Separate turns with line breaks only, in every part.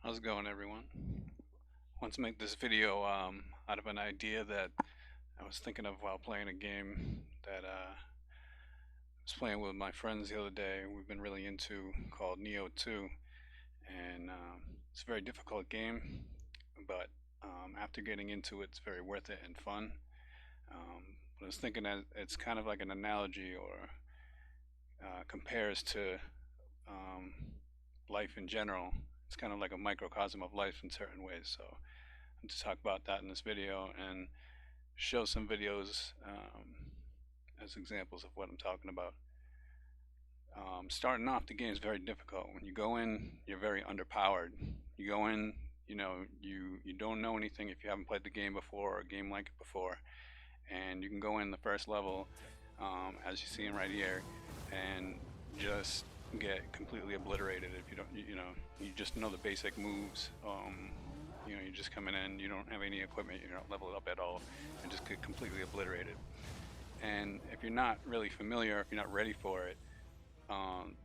How's it going, everyone? I want to make this video out of an idea that I was thinking of while playing a game that I was playing with my friends the other day. We've been really into called Nioh 2, and it's a very difficult game, but after getting into it, it's very worth it and fun. But I was thinking that it's kind of like an analogy or compares to um, life in general. It's kind of like a microcosm of life in certain ways. So to talk about that in this video and show some videos as examples of what I'm talking about. Starting off, the game is very difficult. When you go in, you're very underpowered. You go in, you don't know anything if you haven't played the game before or a game like it before, and you can go in the first level, as you see right here, and just get completely obliterated if you don't, you just know the basic moves. You're just coming in, you don't have any equipment, you're not leveled up at all, and just get completely obliterated. And if you're not really familiar, if you're not ready for it, um,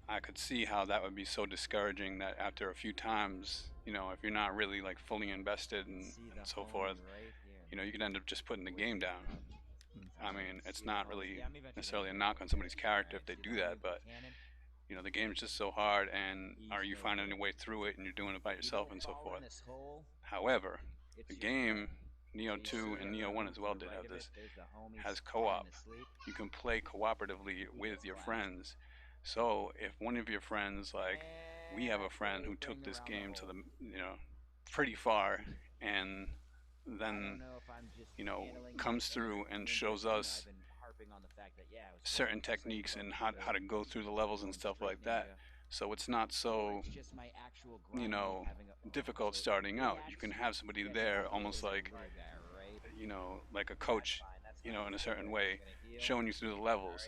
I could see how that would be so discouraging that after a few times, if you're not really like fully invested and so forth, you could end up just putting the game down. I mean, it's not really necessarily a knock on somebody's character if they do that, but the game's just so hard, and are you finding a way through it and you're doing it by yourself and so forth. However, the game, Nioh 2 and Nioh 1 as well did have this, has co-op. You can play cooperatively with your friends. So if one of your friends, like we have a friend who took this game to the, pretty far, and then, comes through and shows us certain techniques and how to go through the levels and stuff like that. So it's not so, you know, difficult starting out. You can have somebody there almost like, like a coach, in a certain way, showing you through the levels.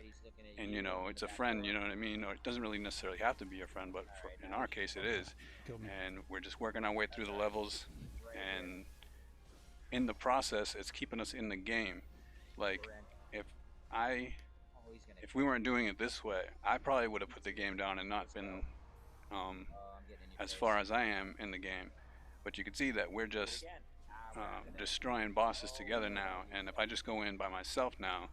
And, it's a friend, you know what I mean? Or it doesn't really necessarily have to be a friend, but in our case it is. And we're just working our way through the levels. And in the process, it's keeping us in the game. Like, if I if we weren't doing it this way, I probably would have put the game down and not been um, as far as I am in the game. But you can see that we're just destroying bosses together now. And if I just go in by myself now,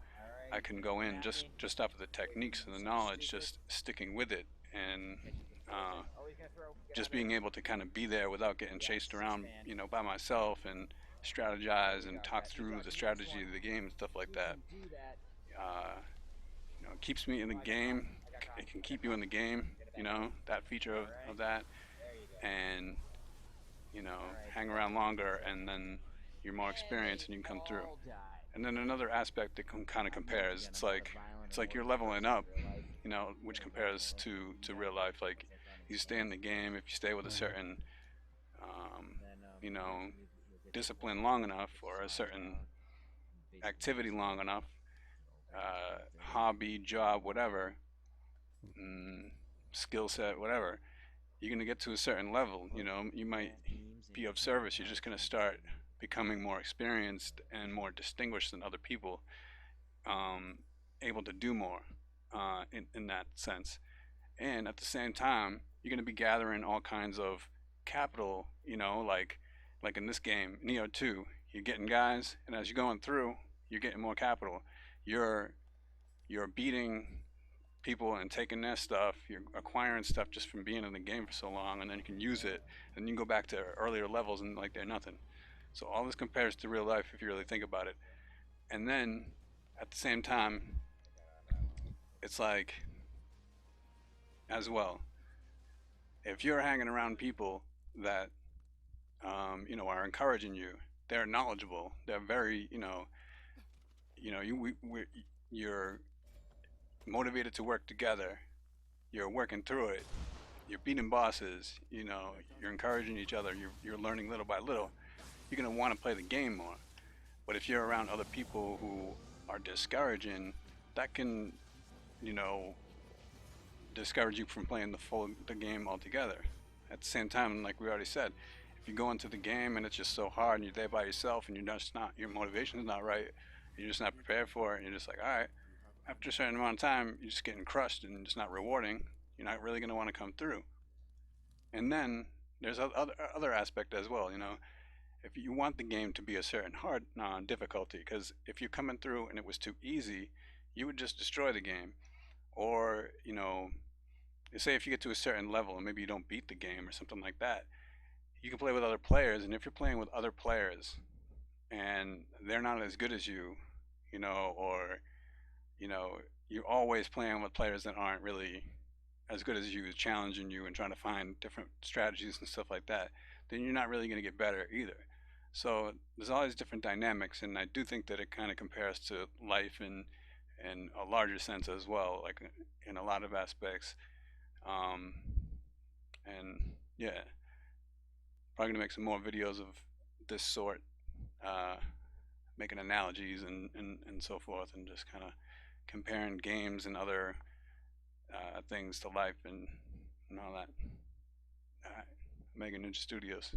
I can go in just off of the techniques and the knowledge, just sticking with it, and uh, just being able to kind of be there without getting chased around, by myself and strategize and talk through the strategy of the game and stuff like that. Uh, it keeps me in the game. It can keep you in the game. That feature of that, and hang around longer, and then you're more experienced and you can come through. And then another aspect that kind of compares, it's like you're leveling up, which compares to real life. Like you stay in the game if you stay with a certain, um, you know, discipline long enough or a certain activity long enough, hobby, job, whatever, mm, skill set, whatever, you're going to get to a certain level. You might be of service. You're just going to start becoming more experienced and more distinguished than other people, um, able to do more in that sense. And at the same time, you're going to be gathering all kinds of capital, like in this game, Neo 2, you're getting guys, and as you're going through, you're getting more capital. You're you're beating people and taking their stuff. You're acquiring stuff just from being in the game for so long, and then you can use it, and you can go back to earlier levels and like they're nothing. So all this compares to real life if you really think about it. And then at the same time, it's like as well, if you're hanging around people that are encouraging you, they're knowledgeable, they're very, you're motivated to work together, you're working through it, you're beating bosses, you're encouraging each other, you're learning little by little, you're going to want to play the game more. But if you're around other people who are discouraging, that can, you know, discourage you from playing the game altogether. At the same time, like we already said, if you go into the game and it's just so hard and you're there by yourself and you're just not, your motivation is not right, you're just not prepared for it, and you're just like, all right, after a certain amount of time, you're just getting crushed and it's not rewarding. You're not really going to want to come through. And then there's other aspect as well. You know, if you want the game to be a certain hard difficulty, because if you're coming through and it was too easy, you would just destroy the game. Or you know, say if you get to a certain level and maybe you don't beat the game or something like that, you can play with other players. And if you're playing with other players and they're not as good as you know, or you know, you're always playing with players that aren't really as good as you, challenging you and trying to find different strategies and stuff like that, then you're not really going to get better either. So there's all these different dynamics, and I do think that it kind of compares to life in a larger sense as well, like in a lot of aspects. Um, and yeah, probably gonna make some more videos of this sort, uh, making analogies and so forth, and just kind of comparing games and other things to life and all that. All right, Mega Ninja Studios.